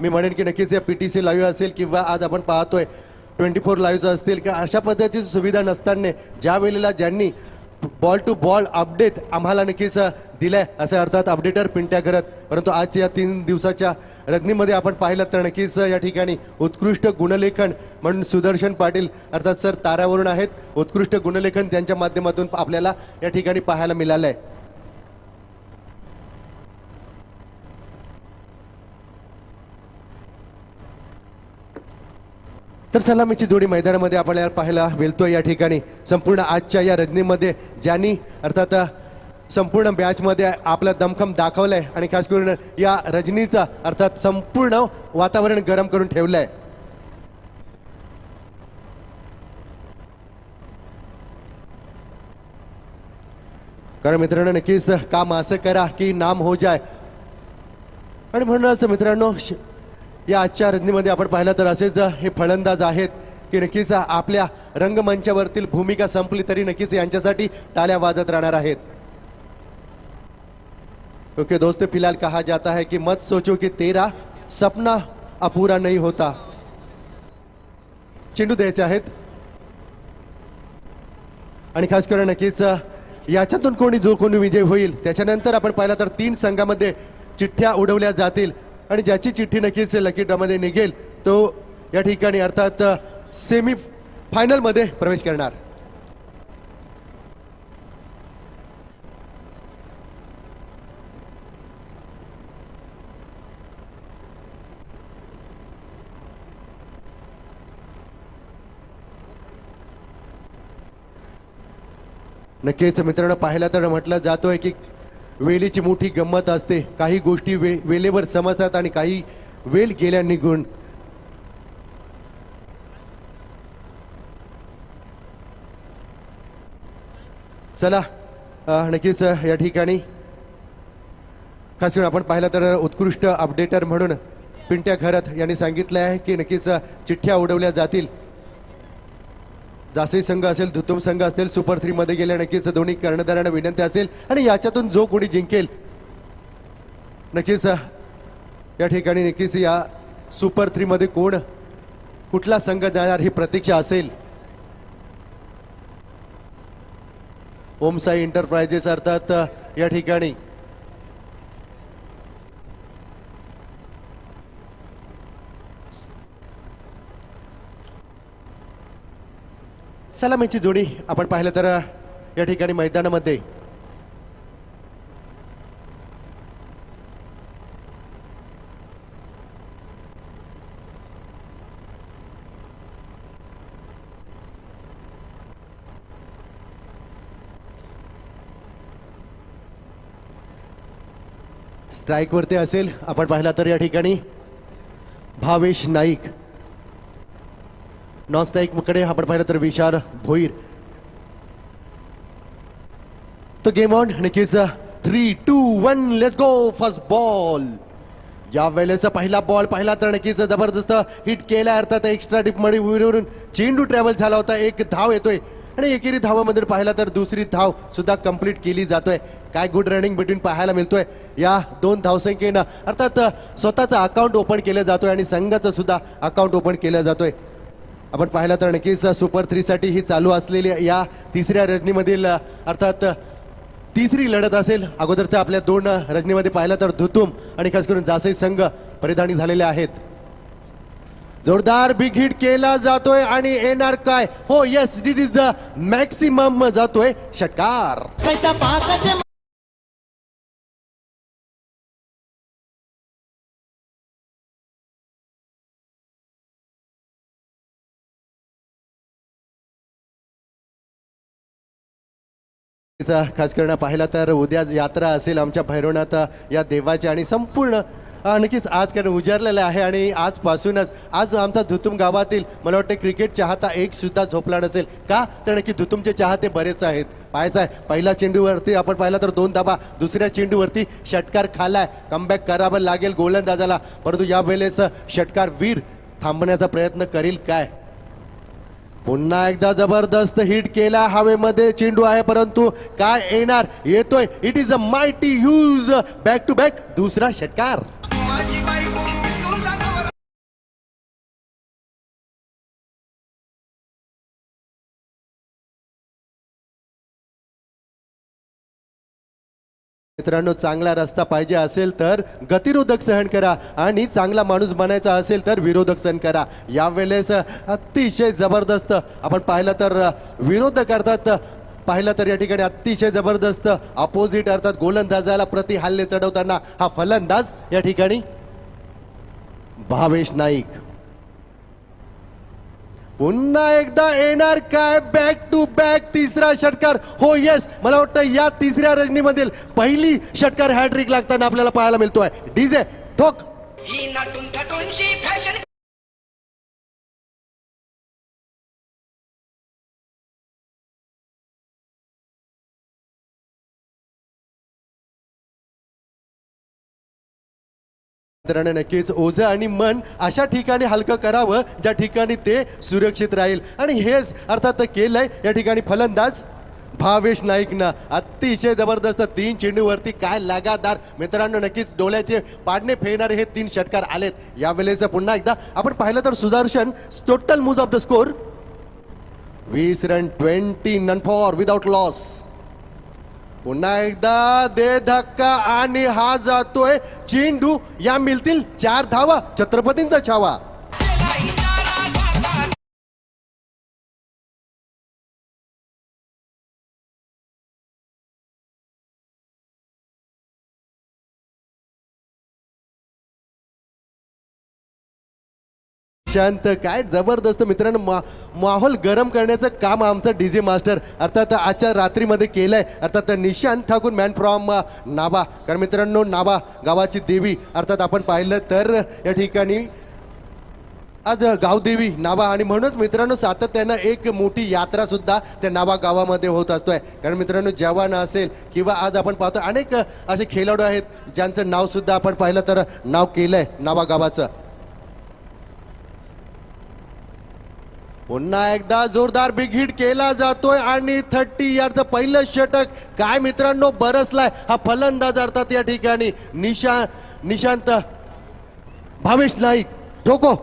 मी म्हणेन की नक्कीच या PTC लाईव्ह असेल किंवा आज आपण पाहतोय 24 लाईव्ह असतील की अशा पद्धतीची सुविधा नसताना ज्या वेळेला ज्यांनी बॉल टू बॉल अपडेट आम्हाला नक्कीच दिलाय असे अर्थात अपडेटर पिंट्या करत, परंतु आजच्या या 3 दिवसाच्या रजनीमध्ये आपण पाहिलं तर नक्कीच या ठिकाणी उत्कृष्ट गुणलेखन म्हणून सुदर्शन पाटील अर्थात सर ताऱ्यावरून आहेत. उत्कृष्ट गुणलेखन त्यांच्या माध्यमातून आपल्याला या ठिकाणी पाहायला मिळालं आहे. तर सलामीची जोडी मैदानामध्ये आपल्याला पाहायला मिळतोय. या ठिकाणी संपूर्ण आजच्या या रजनीमध्ये ज्यांनी अर्थात संपूर्ण मॅचमध्ये आपला दमखम दाखवलाय आणि खास करून या रजनीचा अर्थात संपूर्ण वातावरण गरम करून ठेवलंय. कारण मित्रांनो नक्कीच काम असं करा की नाम हो जाय. आणि म्हणूनच मित्रांनो या आजच्या रजनीमध्ये आपण पाहिलं तर असेच हे फलंदाज आहेत की नक्कीच आपल्या रंगमंचावरतील भूमिका संपली तरी नक्कीच यांच्यासाठी टाळ्या वाजत राहणार आहेत. क्योंकि दोस्तों फिलहाल कहा जाता है कि मत सोचो कि तेरा सपना अपूरा नहीं होता. चेंडू द्यायचे आहेत आणि खास करून नक्कीच याच्यातून कोणी विजय होईल त्याच्यानंतर आपण पाहिलं तर 3 संघामध्ये चिठ्ठ्या उडवल्या जातील आणि ज्याची चिठ्ठी नक्कीच लकी ड्रॉमध्ये निघेल तो या ठिकाणी अर्थात सेमी फायनल मध्ये प्रवेश करणार. नक्कीच मित्रांनो पाहिलं तर म्हटलं जातोय की वेळेची मोठी गंमत असते. काही गोष्टी वेळेवर समजतात आणि काही वेळ गेल्या निघून. चला नक्कीच या ठिकाणी खास करून आपण पाहिलं तर उत्कृष्ट अपडेटर म्हणून पिंट्या घरत यांनी सांगितलं आहे की नक्कीच चिठ्ठ्या उडवल्या जातील. जासी संघ असेल धुतुम संघ असेल सुपर 3 मध्ये गेल्या नक्कीच दोन्ही कर्णधारांना विनंती असेल आणि याच्यातून जो कोणी जिंकेल नक्कीच या ठिकाणी नक्कीच या सुपर 3 मध्ये कुठला संघ जाणार ही प्रतीक्षा असेल. ओम साई एंटरप्राइजेस अर्थात या ठिकाणी सलामीची जोडी आपण पाहिलं तर या ठिकाणी मैदानामध्ये स्ट्राइक वरती असेल आपण पाहिला तर या ठिकाणी भावेश नाईक. नॉन स्ट्राइक कडे आपण पाहिलं तर विशाल भोईर. तो गेम ऑन नक्कीच 3, 2, 1 लेट्स गो. फर्स्ट बॉल या वेळेचा पहिला बॉल पाहिला तर नक्कीच जबरदस्त हिट केला अर्थात एक्स्ट्रा डिप मध्ये वरून चेंडू ट्रॅव्हल झाला होता. एक धाव येतोय आणि एकेरी धावामध्ये पाहिला तर दुसरी धाव सुद्धा कंप्लीट केली जातोय. काय गुड रनिंग बिटवीन पाहायला मिळतोय. या 2 धावसंख्येनं अर्थात स्वतःचा अकाउंट ओपन केलं जातोय आणि संघाचं सुद्धा अकाउंट ओपन केलं जातोय. आपण पाहिलं तर नक्कीच सुपर 3 साठी ही चालू असलेली या तिसऱ्या रजनीमधील अर्थात तिसरी लढत असेल. अगोदरच्या आपल्या 2 रजनीमध्ये पाहिलं तर धुतुम आणि खास करून जासई संघ परिधानी झालेले आहेत. जोरदार बिग हिट केला जातोय आणि येणार काय. हो yes it is the maximum जातोय षटकार. खास करून पाहिला तर उद्या यात्रा असेल आमच्या भैरवनाथ या देवाची आणि संपूर्ण नक्कीच आज कारण उजारलेलं आहे आणि आजपासूनच आज आमचा धुतुम गावातील मला वाटतं क्रिकेट चाहता एक सुद्धा झोपला नसेल. का तर नक्की धुतुमचे चाहते बरेच आहेत. पाहायचं आहे पहिला चेंडूवरती आपण पाहिला तर 2 धाबा, दुसऱ्या चेंडूवरती षटकार खालाय. कमबॅक करावं लागेल गोलंदाजाला, परंतु या वेळेस षटकार वीर थांबण्याचा प्रयत्न करील काय. पुन्हा एकदा जबरदस्त हिट केला हवेमध्ये चेंडू आहे परंतु काय येणार येतोय. It is a mighty huge back to back दुसरा षटकार. मित्रांनो, चांगला रस्ता पाहिजे असेल तर गतिरोधक सहन करा आणि चांगला माणूस बनायचा असेल तर विरोधक सहन करा. यावेळेस अतिशय जबरदस्त आपण पाहिलं तर विरोधक अर्थात पाहिलं तर या ठिकाणी अतिशय जबरदस्त अपोजिट अर्थात गोलंदाजाला प्रति हल्ले चढवताना हा फलंदाज या ठिकाणी भावेश नाईक. पुन्हा एकदा येणार काय बॅक टू बॅक तिसरा षटकार. हो येस, मला वाटतं या तिसऱ्या रजनीमधील पहिली षटकार हॅट्रिक लागताना आपल्याला पाहायला मिळतोय. डीजे ठोक. ही नटून थटूनची फॅशन मित्रांनो, नक्कीच ओझं आणि मन अशा ठिकाणी हलकं करावं ज्या ठिकाणी ते सुरक्षित राहील आणि हेच अर्थात केलंय या ठिकाणी फलंदाज भावेश नाईकनं. अतिशय जबरदस्त 3 चेंडूवरती काय लगातार मित्रांनो नक्कीच डोळ्याचे पाडणे फेरणारे हे 3 षटकार आलेत. यावेळेस पुन्हा एकदा आपण पाहिलं तर Sudarshan total moves off the score 20 run 20 none for without loss. पुन्हा एकदा दे धक्का आणि हा जातोय चेंडू. या मिळतील 4 धावा. छत्रपतींचा छावा. शांत काय जबरदस्त मित्रांनो, माहोल गरम करण्याचं काम आमचं डीजे मास्टर अर्थात आजच्या रात्रीमध्ये केलंय. अर्थात निशांत ठाकूर मॅन फ्रॉम नाभा. कारण मित्रांनो, नाभा गावाची देवी अर्थात आपण पाहिलं तर या ठिकाणी आज गावदेवी नाभा आणि म्हणूनच मित्रांनो सातत्यानं एक मोठी यात्रा सुद्धा त्या नाभा गावामध्ये होत असतोय. कारण मित्रांनो, जवान असेल किंवा आज आपण पाहतो अनेक असे खेळाडू आहेत ज्यांचं नाव सुद्धा आपण पाहिलं तर नाव केलंय नाभा गावाचं. पुन्हा एकदा जोरदार बिग हिट केला जातोय आणि 30 यार्डचं पहिलं षटक काय मित्रांनो बरसलाय. हा फलंदाज अर्थात या ठिकाणी निशांत भावेश नाईक. ठोको.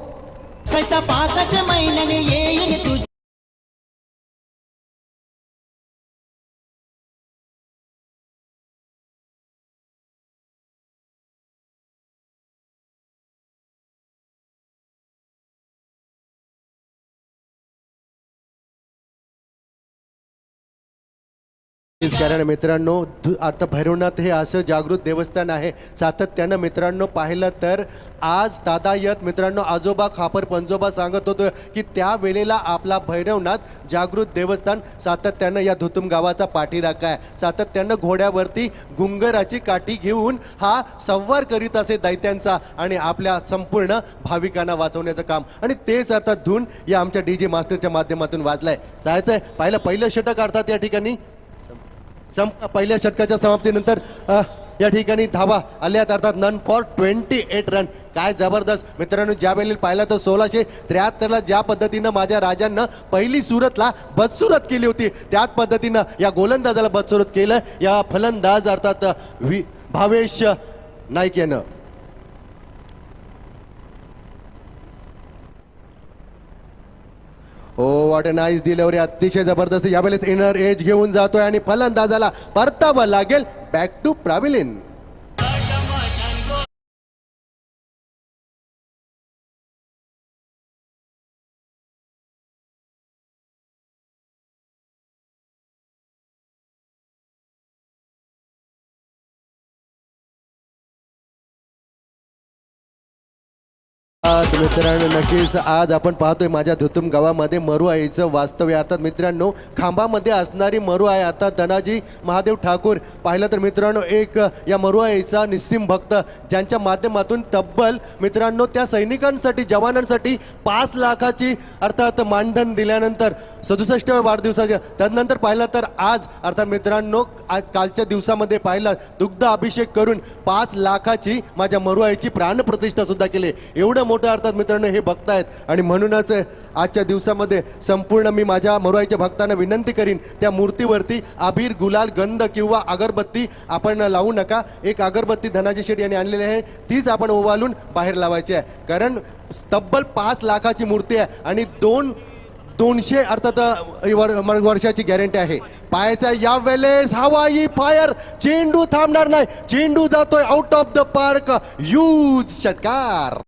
कैसा पाकाच्या महिन्याने येईन तुझ कारण मित्रांनो आता भैरवनाथ हे असं जागृत देवस्थान आहे. सातत्यानं मित्रांनो पाहिलं तर आज दादायत मित्रांनो आजोबा खापर पंजोबा सांगत होतं की त्या वेळेला आपला भैरवनाथ जागृत देवस्थान सातत्यानं या धुतुम गावाचा पाठीराखा आहे. सातत्यानं घोड्यावरती गुंगराची काठी घेऊन हा संवार करीत असे दैत्यांचा आणि आपल्या संपूर्ण भाविकांना वाचवण्याचं काम. आणि तेच अर्थात धून या आमच्या डीजे मास्टरच्या माध्यमातून वाजलाय. जायचंय पहिलं षटक अर्थात या ठिकाणी पहिल्या षटकाच्या समाप्तीनंतर या ठिकाणी धावा आल्यात अर्थात नन फॉर 28 रन. काय जबरदस्त मित्रांनो, ज्या वेळेला पाहिलं तर 1673ला ज्या पद्धतीनं माझ्या राजांना पहिली सुरतला बदसुरत केली होती त्याच पद्धतीनं या गोलंदाजाला बदसुरत केलं या फलंदाज अर्थात भावेश नाईक यानं. ओ व्हॉट अ नाईस डिलिव्हरी. अतिशय जबरदस्त. यावेळेस इनर एज घेऊन जातोय आणि फलंदाजाला परतावं लागेल बॅक टू प्राविलिन. मित्रांनो, नक्कीच आज आपण पाहतोय माझ्या धुतुम गावामध्ये मरू आईचं वास्तव्य. अर्थात मित्रांनो खांबामध्ये असणारी मरू आई अर्थात धनाजी महादेव ठाकूर. पाहिलं तर मित्रांनो एक या मरू आईचा निस्सीम भक्त ज्यांच्या माध्यमातून तब्बल मित्रांनो त्या सैनिकांसाठी जवानांसाठी 5 लाखाची अर्थात मानधन दिल्यानंतर 67व्या वाढदिवसाच्या त्यानंतर पाहिलं तर आज अर्थात मित्रांनो आज कालच्या दिवसामध्ये पाहिलं दुग्ध अभिषेक करून 5 लाखाची माझ्या मरू आईची प्राणप्रतिष्ठा सुद्धा केली. एवढं मोठं अर्थात मित्रांनो हे बघतायत आणि म्हणूनच आजच्या दिवसामध्ये संपूर्ण मी माझ्या मरुआईच्या भक्तांना विनंती करीन त्या मूर्तीवरती अबीर गुलाल गंध किंवा अगरबत्ती आपण लावू नका. एक अगरबत्ती धनाजी शेठ यांनी आणलेली आहे तीच आपण ओवाळून बाहेर लावायची आहे. कारण तब्बल 5 लाखाची मूर्ती आहे आणि 200 अर्थात वर्षाची गॅरंटी आहे. पायाचा या वेळेस हवाई फायर, चेंडू थांबणार नाही, चेंडू जातोय out of the park. Use षटकार.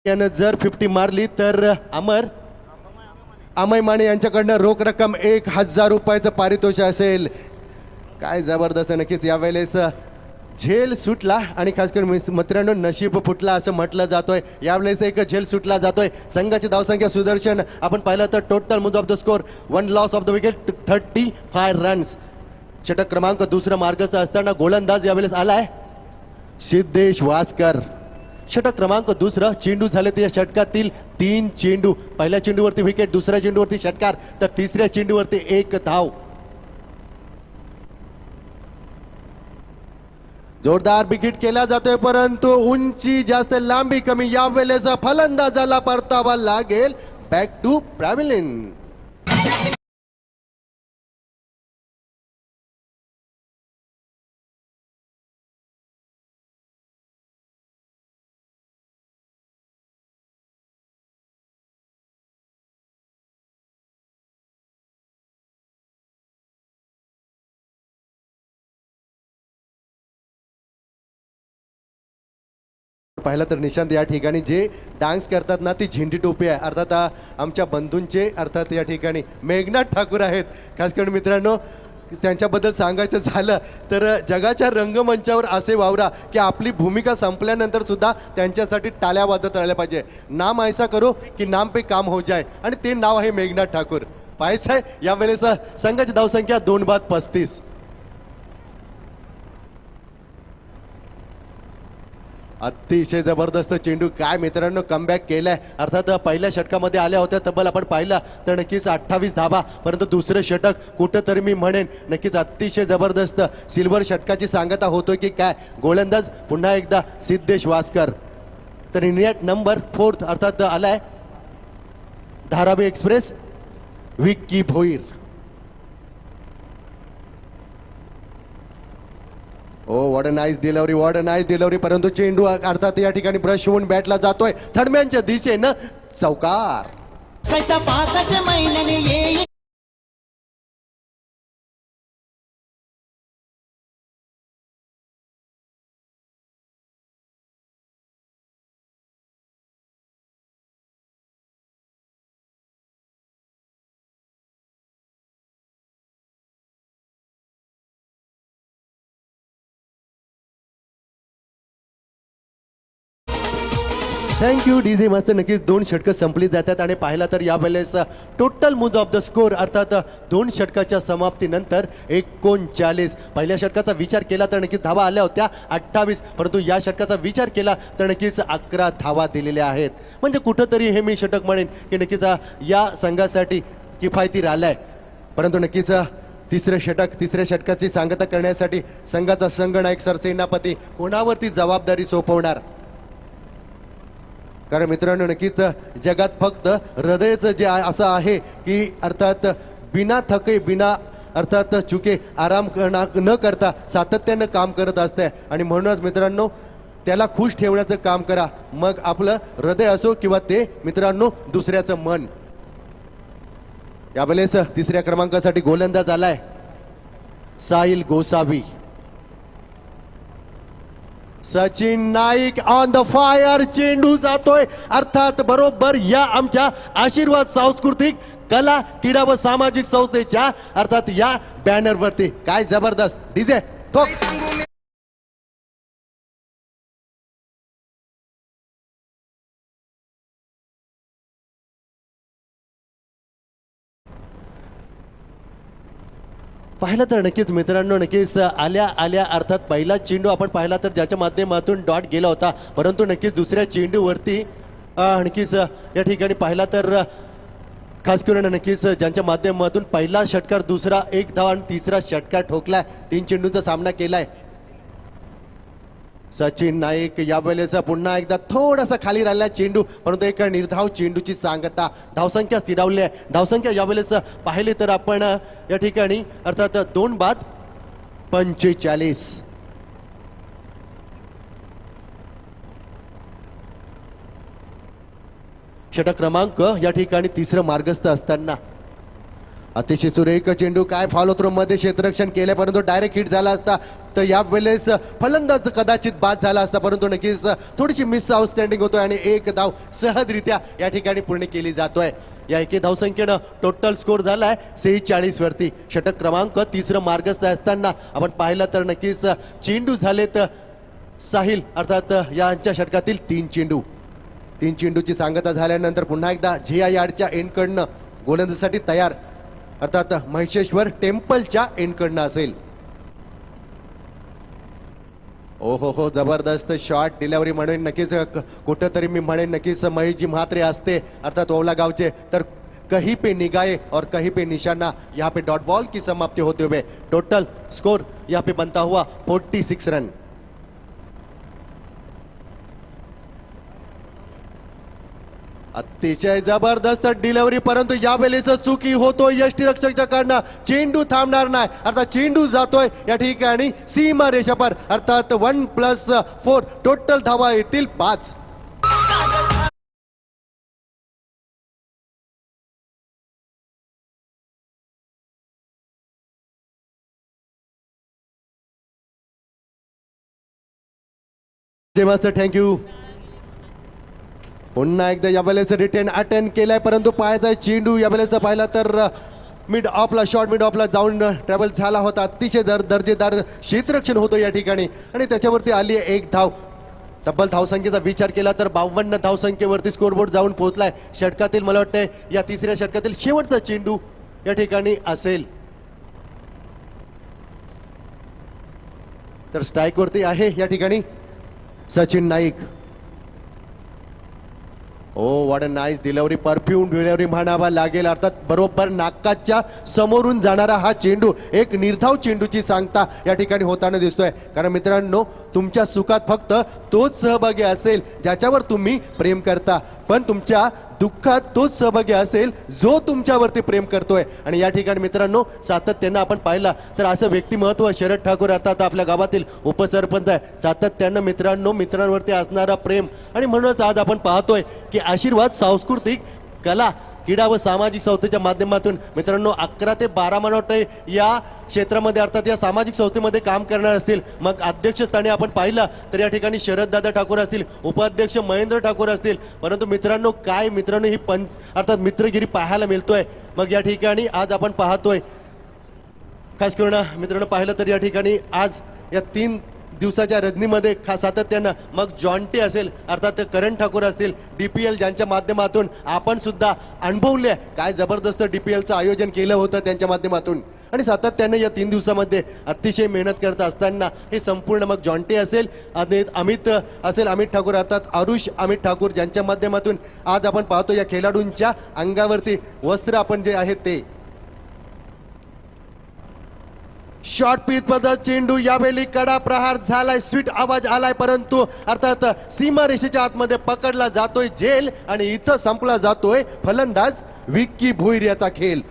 यानं जर 50 मारली तर अमय माने यांच्याकडनं रोख रक्कम 1000 रुपयाचं पारितोषिक असेल. काय जबरदस्त. नक्कीच यावेळेस झेल सुटला आणि खास करून मित्रांनो नशीब फुटला असं म्हटलं जातोय. यावेळेस एक झेल सुटला जातोय. संघाची धावसंख्या सुदर्शन आपण पाहिलं तर टोटल मुज of the score 1 loss of the wicket 35 runs. षटक क्रमांक दुसरं मार्गस्थ असताना गोलंदाज यावेळेस आलाय सिद्धेश वासकर. षटक क्रमांक दुसरं. चेंडू झाले ते या षटकातील 3 चेंडू. पहिल्या चेंडूवरती विकेट, दुसऱ्या चेंडूवरती षटकार, तर तिसऱ्या चेंडूवरती 1 धाव. जोरदार विकेट केला जातोय परंतु उंची जास्त, लांबी कमी. यावेळेस फलंदाजाला परतावा लागेल. Back to pavilion. पाहिलं तर निशांत या ठिकाणी जे डान्स करतात ना ती झेंडी टोपी आहे. अर्थात आमच्या बंधूंचे अर्थात या ठिकाणी मेघनाथ ठाकूर आहेत. खास करून मित्रांनो त्यांच्याबद्दल सांगायचं झालं तर जगाच्या रंगमंचावर असे वावरा की आपली भूमिका संपल्यानंतर सुद्धा त्यांच्यासाठी टाळ्या वाजत राहिल्या पाहिजे. नाम ऐसा करो की नाम पे काम हो जाए, आणि ते नाव आहे मेघनाथ ठाकूर. पाहायचं आहे यावेळेस संघाची धावसंख्या 2/35. अतिशय जबरदस्त चेंडू. काय मित्रांनो कमबॅक केलाय. अर्थात पहिल्या षटकामध्ये आल्या होत्या तब्बल आपण पाहिलं तर नक्कीच 28 धावा, परंतु दुसरं षटक कुठंतरी मी म्हणेन नक्कीच अतिशय जबरदस्त सिल्वर षटकाची सांगता होतोय की काय. गोलंदाज पुन्हा एकदा सिद्धेश वासकर. तर इंडिया नंबर 4 अर्थात आलाय Dharavi express Vicky Bhoir. Oh what a nice delivery, what a nice delivery. परंतु चेंडू अर्थात या ठिकाणी ब्रश होऊन बॅटला जातोय थडम्यांच्या दिशेनं. चौकार. कैसा पाकाच्या महिन्याने येईल थँक्यू डीजे मस्त. नक्कीच 2 षटकं संपली जातात आणि पाहिला तर यावेळेस टोटल मुज ऑफ द स्कोर अर्थात 2 षटकाच्या समाप्तीनंतर 39. पहिल्या षटकाचा विचार केला तर नक्कीच धावा आल्या होत्या 28, परंतु या षटकाचा विचार केला तर नक्कीच 11 धावा दिलेल्या आहेत. म्हणजे कुठंतरी हे मी षटक म्हणेन की नक्कीच या संघासाठी किफायती राहिलाय. परंतु नक्कीच तिसऱ्या षटकाची सांगता करण्यासाठी संघाचा संघनायक सरसेनापती कोणावरती जबाबदारी सोपवणार. कारण मित्रांनो नक्कीच जगात फक्त हृदयचं जे असं आहे की अर्थात बिना थके बिना अर्थात चुके आराम न करता सातत्यानं काम करत असते. आणि म्हणूनच मित्रांनो त्याला खुश ठेवण्याचं काम करा. मग आपलं हृदय असो किंवा ते मित्रांनो दुसऱ्याचं मन. यावेळेस तिसऱ्या क्रमांकासाठी गोलंदाज आलाय Sahil Gosavi. Sachin Naik on the fire. चेंडू जातोय अर्थात बरोबर या आमच्या आशीर्वाद सांस्कृतिक कला क्रीडा व सामाजिक संस्थेच्या अर्थात या बॅनरवरती. काय जबरदस्त डीजे ठोक. पाहिलं तर नक्कीच मित्रांनो नक्कीच आल्या अर्थात पहिला चेंडू आपण पाहिला तर ज्याच्या माध्यमातून डॉट गेला होता, परंतु नक्कीच दुसऱ्या चेंडूवरती नक्कीच या ठिकाणी पाहिला तर खास करून नक्कीच ज्यांच्या माध्यमातून पहिला षटकार, दुसरा 1 धाव आणि तिसरा षटकार ठोकलाय. 3 चेंडूंचा सामना केलाय. सचिन नाईक यावेळेस पुन्हा एकदा थोडासा खाली राहिला चेंडू, परंतु एक निर्धाव चेंडूची सांगता. धावसंख्या स्थिरावली आहे. धावसंख्या यावेळेस पाहिली तर आपण या ठिकाणी अर्थात 2 बाद 45. षटक क्रमांक या ठिकाणी तिसरं मार्गस्थ असताना अतिशय सुरेख चेंडू, काय फॉलो थ्रो मध्ये क्षेत्ररक्षण केले, परंतु डायरेक्ट हिट झाला असता तर यावेळेस फलंदाज कदाचित बाद झाला असता, परंतु नक्कीच थोडीशी मिस आउटस्टँडिंग होतोय आणि एक धाव सहजरित्या या ठिकाणी पूर्ण केली जातोय. या एके धावसंख्येनं टोटल स्कोर झालाय 46 वरती. षटक क्रमांक तिसरं मार्गस्थ असताना आपण पाहिलं तर नक्कीच चेंडू झालेत साहिल अर्थात यांच्या षटकातील 3 चेंडूची सांगता झाल्यानंतर पुन्हा एकदा झिया यार्डच्या एंडकडनं गोलंदाजीसाठी तयार अर्थात महेश्वर टेम्पलच्या एंडकडनं असेल. हो जबरदस्त शॉट डिलिव्हरी म्हणून नक्कीच कुठंतरी मी म्हणेन नक्कीच महेशजी म्हात्रे असते अर्थात ओवला गावचे तर कहीं पे निगाहे और कहीं पे निशाना, यहाँ पे डॉट बॉल की समाप्ति होते हुए टोटल स्कोर यहाँ पे बनता हुआ 46 रन. अतिशय जबरदस्त डिलिव्हरी, परंतु यावेळेस चुकी होतो यष्टीरक्षकांना. चेंडू थांबणार नाही, अर्थात चेंडू जातोय या ठिकाणी सीमा रेषापर अर्थात 1+4 टोटल धावा येतील 5. मस्त, थँक्यू. पुन्हा एकदा यावेळेस रिटर्न अटेंड केलाय, परंतु पायाचा चेंडू यावेळेस पाहिला तर मिड ऑफला जाऊन ट्रॅव्हल झाला होता. अतिशय दर्जेदार क्षेत्ररक्षण होतं या ठिकाणी आणि त्याच्यावरती आली आहे 1 धाव. तब्बल धावसंख्येचा विचार केला तर 52 धावसंख्येवरती स्कोरबोर्ड जाऊन पोहोचलाय. षटकातील मला वाटतंय या तिसऱ्या षटकातील शेवटचा चेंडू या ठिकाणी असेल. तर स्ट्राईक वरती आहे या ठिकाणी Sachin Naik. What a nice delivery, perfume delivery म्हणावा लागेल. अर्थात बरोबर नाकाच्या समोरून जाणारा हा चेंडू एक निर्धाव चेंडूची सांगता या ठिकाणी होताना दिसतोय. कारण मित्रांनो, तुमच्या सुखात फक्त तोच सहभागी असेल ज्याच्यावर तुम्ही प्रेम करता, पण तुमच्या दुःखात तोच सहभागी असेल जो तुमच्यावरती प्रेम करतोय. आणि या ठिकाणी मित्रांनो सातत्यानं आपण पाहिला तर असं व्यक्तिमत्व शरद ठाकूर अर्थात आपल्या गावातील उपसरपंच आहे. सातत्यानं मित्रांवरती असणारा प्रेम आणि म्हणूनच आज आपण पाहतोय की आशीर्वाद सांस्कृतिक कला क्रीडा व सामाजिक संस्थेच्या माध्यमातून मित्रांनो 11 ते 12 मला वाटतं या क्षेत्रामध्ये अर्थात या सामाजिक संस्थेमध्ये काम करणार असतील. मग अध्यक्षस्थानी आपण पाहिलं तर या ठिकाणी शरददादा ठाकूर असतील, उपाध्यक्ष महेंद्र ठाकूर असतील. परंतु मित्रांनो ही अर्थात मित्रगिरी पाहायला मिळतोय. मग या ठिकाणी आज आपण पाहतोय खास करून मित्रांनो पाहिलं तर या ठिकाणी आज या 3 दिवसाच्या रजनीमध्ये सातत्यानं मग जॉन्टी असेल अर्थात करण ठाकूर असतील, DPL ज्यांच्या माध्यमातून आपण सुद्धा अनुभवले काय जबरदस्त DPLचं आयोजन केलं होतं त्यांच्या माध्यमातून. आणि सातत्यानं या 3 दिवसामध्ये अतिशय मेहनत करत असताना हे संपूर्ण मग जॉन्टी असेल अमित ठाकूर अर्थात आरुष अमित ठाकूर ज्यांच्या माध्यमातून आज आपण पाहतो या खेळाडूंच्या अंगावरती वस्त्र आपण जे आहेत ते. शॉर्ट पिच पद्धत चेंडू यावेळी कडा प्रहार झालाय, स्वीट आवाज आलाय, परंतु अर्थात सीमा रेषेच्या आतमध्ये पकडला जातोय झेल आणि इथं संपला जातोय फलंदाज विक्की भोईर याचा खेळ.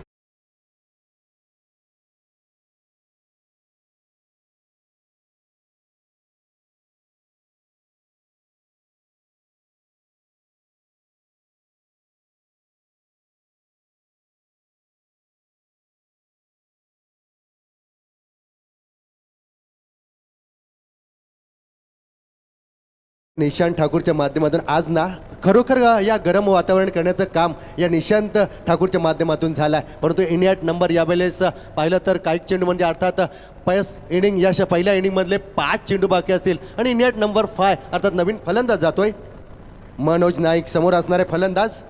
निशांत ठाकूरच्या माध्यमातून आज ना खरोखर या गरम वातावरण करण्याचं काम या निशांत ठाकूरच्या माध्यमातून झालं आहे. परंतु इनिंग नंबर यावेळेस पाहिलं तर काही चेंडू म्हणजे अर्थात इनिंग या पहिल्या इनिंगमधले 5 चेंडू बाकी असतील आणि इनिंग नंबर 5 अर्थात नवीन फलंदाज जातोय मनोज नाईक. समोर असणारे फलंदाज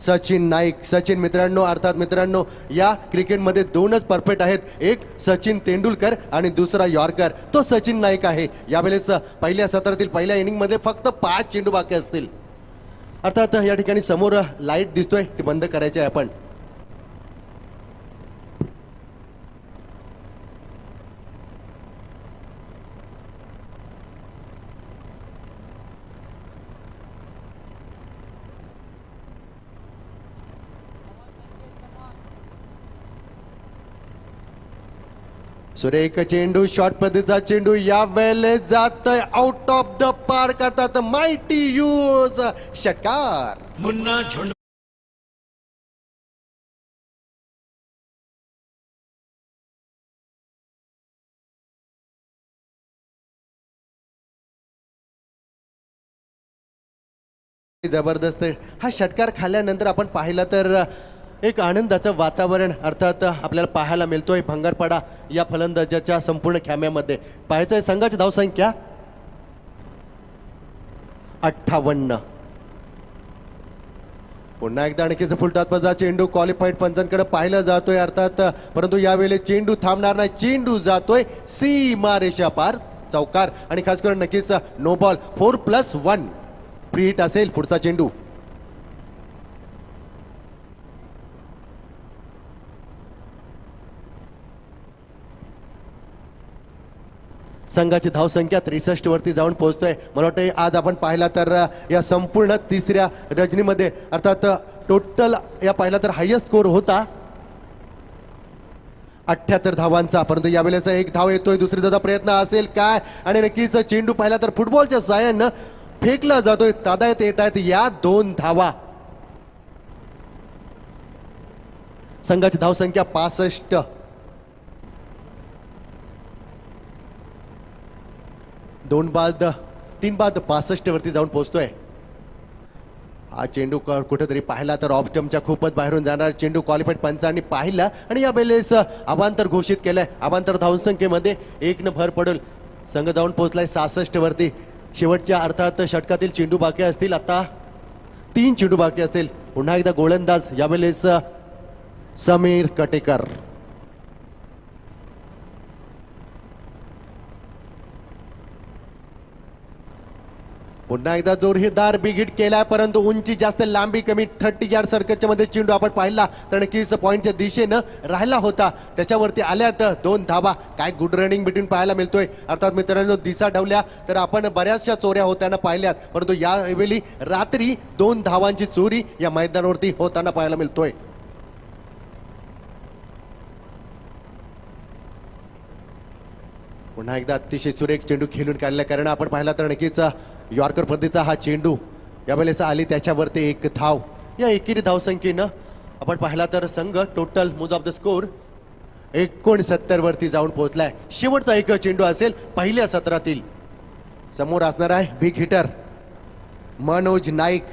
सचिन नाईक. सचिन मित्रांनो या क्रिकेटमध्ये 2च परफेक्ट आहेत, एक सचिन तेंडुलकर आणि दुसरा यॉर्कर, तो सचिन नाईक आहे. यावेळेस पहिल्या सत्रातील पहिल्या इनिंगमध्ये फक्त 5 चेंडू बाकी असतील. अर्थात या ठिकाणी समोर लाईट दिसतोय ती बंद करायची आहे आपण. सुरेख चेंडू शॉर्ट पद्धतीचा चेंडू या वेळेस जातोय आउट ऑफ द पार करतात माइटी यूज षटकार. मुन्ना झुंड जबरदस्त. हा षटकार खाल्ल्यानंतर आपण पाहिलं तर एक आनंदाचं वातावरण अर्थात आपल्याला पाहायला मिळतोय भंगारपाडा या फलंदाजाच्या संपूर्ण खेम्यामध्ये. पाहायचंय संघाची धावसंख्या 58. पुन्हा एकदा आणखीच फुलटातपदा चेंडू क्वालिफाईड पंचांकडे पाहिलं जातोय अर्थात, परंतु यावेळी चेंडू थांबणार नाही. चेंडू जातोय सीमारेषा पार चौकार आणि खास करून नक्कीच नो बॉल 4+1 फ्री हिट असेल पुढचा चेंडू. संघाची धावसंख्या 63 वरती जाऊन पोहोचतोय. मला वाटतं आज आपण पाहिला तर या संपूर्ण तिसऱ्या रजनीमध्ये अर्थात टोटल या पाहिला तर हायेस्ट स्कोर होता 78 धावांचा, परंतु यावेळेचा एक धाव येतोय. दुसरी धावचा प्रयत्न असेल काय आणि नक्कीच चेंडू पाहिला तर फुटबॉलच्या साहाय्यानं फेकला जातोय. तादायत येत आहेत या 2 धावा. संघाची धावसंख्या 65. तीन बाद 65 वरती जाऊन पोहोचतोय. हा चेंडू कुठेतरी पाहिला तर ऑफ स्टंपच्या खूपच बाहेरून जाणार चेंडू क्वालिफाईड पंचांनी पाहिला आणि या वेळेस अवांतर घोषित केलंय. अवांतर धावसंख्येमध्ये 1 न भर पडेल. संघ जाऊन पोहोचलाय 66 वरती. शेवटच्या अर्थात षटकातील चेंडू बाकी असतील. आता 3 चेंडू बाकी असतील. पुन्हा एकदा गोलंदाज यावेळेस समीर कटेकर. पुन्हा एकदा जोरदार बिग हिट केलाय, परंतु उंची जास्त लांबी कमी 30 यार्ड सर्कलच्या मध्ये चेंडू आपण पाहिला तर नक्कीच पॉईंटच्या दिशेनं राहिला होता. त्याच्यावरती आल्यात 2 धावा. काय गुड रनिंग बिटवीन पाहायला मिळतोय. अर्थात मित्रांनो दिशा ढवल्या तर आपण बऱ्याचशा चोऱ्या होताना पाहिल्यात, परंतु यावेळी रात्री 2 धावांची चोरी या मैदानावरती होताना पाहायला मिळतोय. पुन्हा एकदा अतिशय सुरेख चेंडू खेळून काढल्या कारण आपण पाहिला तर नक्कीच यॉर्कर पद्धतीचा हा चेंडू यावेळेस आली त्याच्यावरती 1 धाव. या एकेरी धावसंख्येनं आपण पाहिला तर संघ total moves off the score 69 वरती जाऊन पोहोचलाय. शेवटचा एक चेंडू असेल पहिल्या सत्रातील. समोर असणार आहे बिग हिटर मनोज नाईक,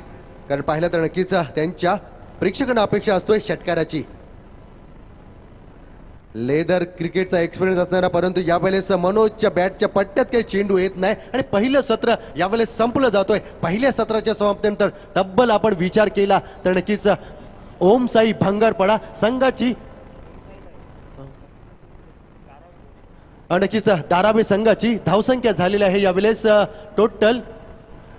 कारण पाहिलं तर नक्कीच त्यांच्या प्रेक्षकांना अपेक्षा असतोय षटकाराची. लेदर क्रिकेटचा एक्सपिरियन्स असणारा, परंतु यावेळेस मनोजच्या बॅटच्या पट्ट्यात काही चेंडू येत नाही आणि पहिलं सत्र यावेळेस संपलं जातोय. पहिल्या सत्राच्या समाप्तीनंतर तब्बल आपण विचार केला तर नक्कीच ओम साई भंगारपाडा संघाची नक्कीच धारावी संघाची धावसंख्या झालेली आहे यावेळेस टोटल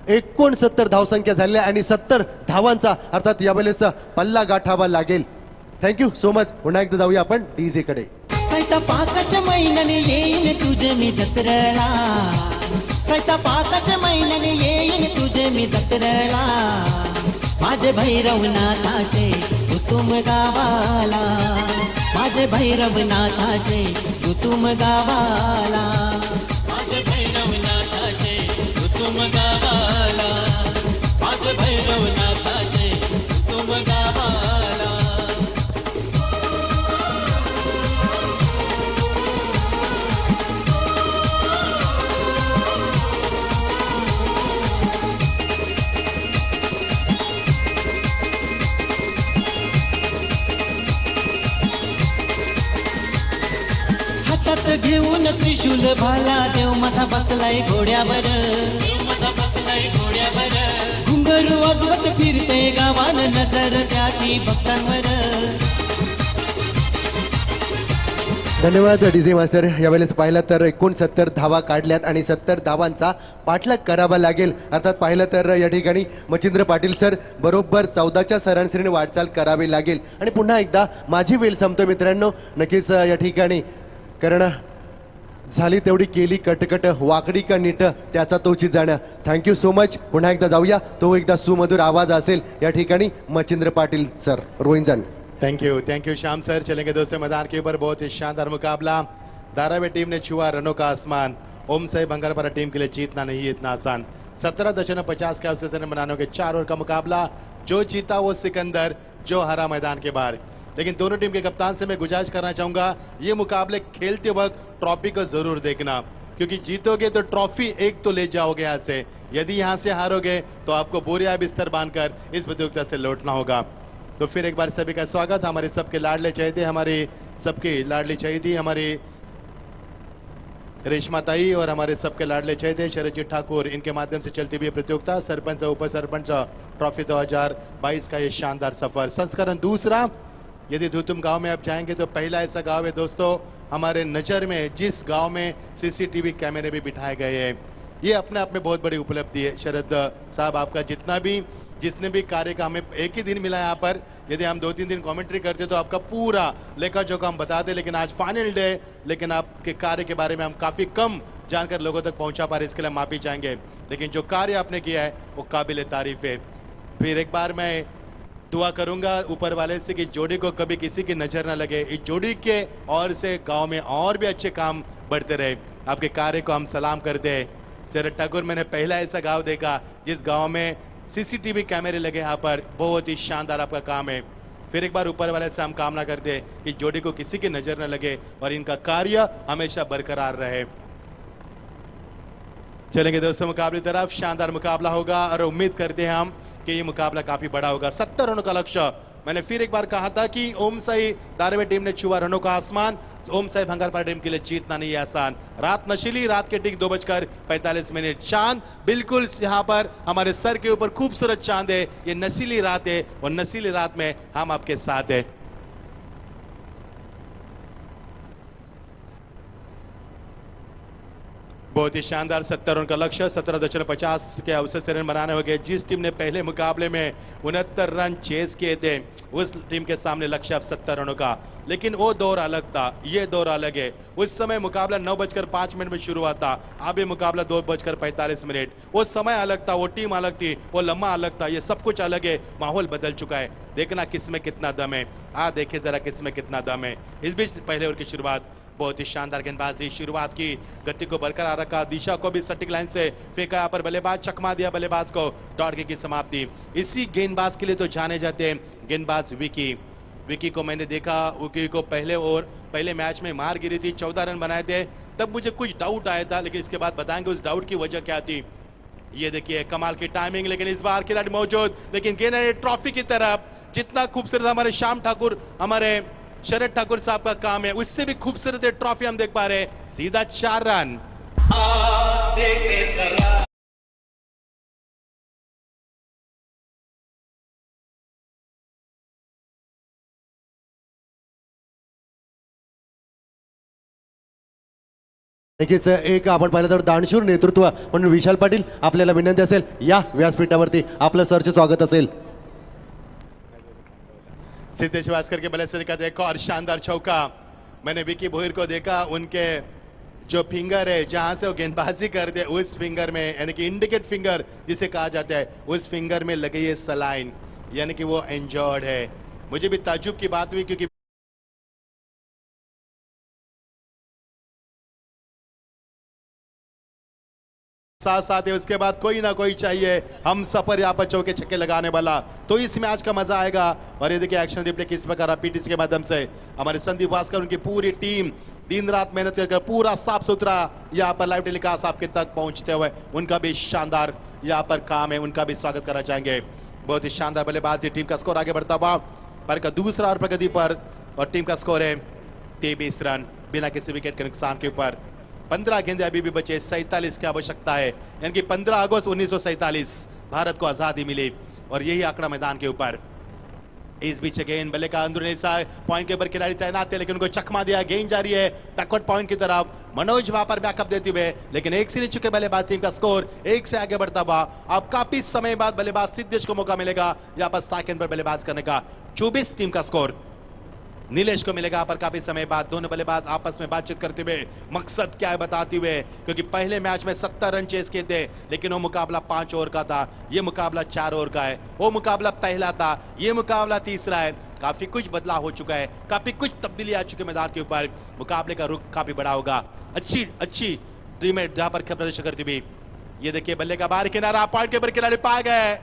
69 धावसंख्या झालेली आहे आणि 70 धावांचा अर्थात यावेळेस पल्ला गाठावा लागेल. Thank you so much. पुन्हा एकदा जाऊया आपण डीजे कडे. कैता पाकाच्या महिन्याने येईन तुझे मी जत्रेला, कैता पाकाच्या महिन्याने येईन तुझे मी जत्रेला. माझे भैरवनाथाचे कुटुंब गावाला, माझे भैरवनाथाचे कुटुंब गावाला, माझे भैरवनाथाचे कुटुंब गावाला, माझे भैरवनाथाचे कुटुंब गावाला. हातात घेऊन त्रिशूल भाला देव माझा बसलाय घोड्यावर, देव माझा बसलाय घोड्यावर. घुंगरू वाजवत फिरते गावान नजर त्याची भक्तांवर. धन्यवाद डीजे मास्टर. यावेळेस पाहिलं तर 69 धावा काढल्यात आणि 70 धावांचा पाठलाग करावा लागेल. अर्थात पाहिलं तर या ठिकाणी मच्छिंद्र पाटील सर बरोबर 14च्या सरासरीने वाटचाल करावी लागेल. आणि पुन्हा एकदा माझी वेळ संपतो मित्रांनो. नक्कीच या ठिकाणी कारण झाली तेवढी केली कटकट, वाकडी का नीट त्याचा तोची जाणं. Thank you so much. पुन्हा एकदा जाऊया. तो एकदा सुमधुर आवाज असेल या ठिकाणी मच्छिंद्र पाटील सर. रोहिंजन. Thank you Shyam sir. चलेंगे दोस्तों मैदान के ऊपर बहुत ही शानदार मुकाबला धारावी टीम ने छुआ रनों का आसमान। ओम साई भंगारपाड़ा टीम के लिए जीतना नहीं है इतना आसान। 17.50 के अवसर से बनाने के 4 ओवर का मुकाबला। जो जीता वो सिकंदर, जो हारा मैदान के बाहर। लेकिन दोनों टीम के कप्तान से मैं गुजारिश करना चाहूंगा, ये मुकाबले खेलते वक्त ट्रॉफी को जरूर देखना, क्योंकि जीतोगे तो ट्रॉफी एक तो ले जाओगे यहाँ से, यदि यहाँ से हारोगे तो आपको बोरिया बिस्तर बांधकर इस प्रतियोगिता से लौटना होगा। तो फिर एक बार सभी का स्वागत। हमारे सबके लाडले चहेते, हमारी सबकी लाडली चहेती, हमारी रेशमा ताई और हमारे सबके लाडले चहेते शरदजीत ठाकुर, इनके माध्यम से चलती हुई प्रतियोगिता सरपंच और उप सरपंच ट्रॉफी 2022 का ये शानदार सफर। संस्करण दूसरा। यदि धुतुम गांव में आप जाएंगे तो पहला ऐसा गांव है दोस्तों हमारे नज़र में जिस गांव में सीसीटीवी कैमरे भी बिठाए गए हैं। ये अपने आप में बहुत बड़ी उपलब्धि है। शरद साहब, आपका जितने भी कार्य का हमें एक ही दिन मिला है यहाँ पर, यदि हम 2-3 दिन कमेंट्री करते तो आपका पूरा लेखा जोखा हम बताते, लेकिन आज फाइनल डे, लेकिन आपके कार्य के बारे में हम काफ़ी कम जानकर लोगों तक पहुँचा पा रहे, इसके लिए माफ़ी चाहेंगे। लेकिन जो कार्य आपने किया है वो काबिल तारीफ है। फिर एक बार मैं दुआ करूंगा ऊपर वाले से कि जोड़ी को कभी किसी की नज़र न लगे, इस जोड़ी के और से गांव में और भी अच्छे काम बढ़ते रहे। आपके कार्य को हम सलाम करते हैं। शरद ठाकुर, मैंने पहला ऐसा गांव देखा जिस गांव में सीसीटीवी कैमरे लगे, यहाँ पर बहुत ही शानदार आपका काम है। फिर एक बार ऊपर वाले से हम कामना करते हैं कि जोड़ी को किसी की नज़र न लगे और इनका कार्य हमेशा बरकरार रहे। चलेंगे दोस्तों मुकाबले तरफ। शानदार मुकाबला होगा और उम्मीद करते हैं हम कि ये मुकाबला काफी बड़ा होगा। 70 रनों का लक्ष्य। मैंने फिर एक बार कहा था कि ओम साई धारावी टीम ने छुआ रनों का आसमान। ओम साई भंगारपाड़ा टीम के लिए जीतना नहीं है आसान। रात नशीली, रात के ठीक 2:45 चांद बिल्कुल यहाँ पर हमारे सर के ऊपर खूबसूरत चांद है। ये नशीली रात है और नशीली रात में हम आपके साथ है। बहुत ही शानदार 70 रन का लक्ष्य। 17.50 के अवसर से रन बनाने हो गए। जिस टीम ने पहले मुकाबले में 69 रन चेस किए थे उस टीम के सामने लक्ष्य अब 70 रनों का, लेकिन वो दौर अलग था, ये दौर अलग है। उस समय मुकाबला 9:05 में शुरू हुआ था, अब ये मुकाबला 2:45। वो समय अलग था, वो टीम अलग थी, वो लम्हा अलग था, ये सब कुछ अलग है। माहौल बदल चुका है। देखना किसमें कितना दम है। देखे जरा किसमें कितना दम है। इस बीच पहले ओवर की शुरुआत, बहुत ही शानदार गेंदबाजी, शुरुआत की, गति को बरकरार रखा, दिशा को भी सटीक लाइन से फेंका। यहाँ पर बल्लेबाज चकमा दिया बल्लेबाज को, डॉट की समाप्ति। इसी गेंदबाज के लिए तो जाने जाते हैं गेंदबाज विकी को मैंने देखा। विकी को पहले मैच में मार गिरी थी, 14 रन बनाए थे, तब मुझे कुछ डाउट आया था, लेकिन इसके बाद बताएंगे उस डाउट की वजह क्या थी। ये देखिए कमाल की टाइमिंग, लेकिन इस बार खिलाड़ी मौजूद, लेकिन गेंद ट्रॉफी की तरफ। जितना खूबसूरत हमारे श्याम ठाकुर, हमारे शरद ठाकुर साहब का काम है, उससे भी खूबसूरत ट्रॉफी हम देख पा रहे हैं। सीधा 4 रन। नक्कीच एक आपण पाहिलं तर दानशूर नेतृत्व म्हणून विशाल पाटील, आपल्याला विनंती असेल या व्यासपीठावरती आपलं सरचे स्वागत असेल। सिद्धेश वास्कर के बल्लेबाजी का देखो और शानदार चौका। मैंने विकी भोईर को देखा, उनके जो फिंगर है जहां से वो गेंदबाजी करते उस फिंगर में, यानी कि इंडिकेट फिंगर जिसे कहा जाता है, उस फिंगर में लगी है सलाइन, यानी कि वो इंजर्ड है। मुझे भी ताज्जुब की बात हुई, क्योंकि साथ है उसके बाद कोई ना कोई चाहिए हम सफर यहाँ पर चौके छक्के लगाने वाला, तो इस मैच का मजा आएगा। और ये देखिए एक्शन रिप्ले किस प्रकार पीटीसी के माध्यम से हमारे संदीप भास्कर, उनकी पूरी टीम दिन रात मेहनत कर पूरा साफ सुथरा यहाँ पर लाइव टेलीकास्ट आपके तक पहुंचते हुए, उनका भी शानदार यहाँ पर काम है, उनका भी स्वागत करना चाहेंगे। बहुत ही शानदार बल्लेबाजी, टीम का स्कोर आगे बढ़ता हुआ पर का दूसरा और प्रगति पर, और टीम का स्कोर है 23 रन बिना किसी विकेट के नुकसान के ऊपर। 15 गेंदे अभी भी बचे, 47 की आवश्यकता है, यानी कि 15 अगस्त 1947 भारत को आजादी मिली और यही आंकड़ा मैदान के ऊपर। इस बीच गेंद बल्ले का अंदरूनी पॉइंट के ऊपर खिलाड़ी तैनात थे, लेकिन उनको चकमा दिया। गेंद जा रही है बैकवर्ड पॉइंट की तरफ, मनोज वहां पर बैकअप देते हुए, लेकिन एक से नीचे के बल्लेबाज टीम का स्कोर 1 से आगे बढ़ता हुआ। अब काफी समय बाद बल्लेबाज सिद्धेश को मौका मिलेगा यहाँ पर स्ट्राइक एंड पर बल्लेबाज करने का। 24 टीम का स्कोर नीलेश को मिलेगा पर काफी समय बाद। दोनों बल्लेबाज आपस में बातचीत करते हुए मकसद क्या है बताते हुए, क्योंकि पहले मैच में 70 रन चेस किए थे, लेकिन वो मुकाबला 5 ओवर का था, ये मुकाबला 4 ओवर का है। वो मुकाबला पहला था, ये मुकाबला तीसरा है। काफी कुछ बदलाव हो चुका है, काफी कुछ तब्दीली आ चुकी है मैदान के ऊपर। मुकाबले का रुख काफी बड़ा होगा। अच्छी टीम जहां पर प्रदर्शन करती हुई। ये देखिए बल्ले का बाहर किनारा, पॉइंट के ऊपर खिलाड़ी पाए गए।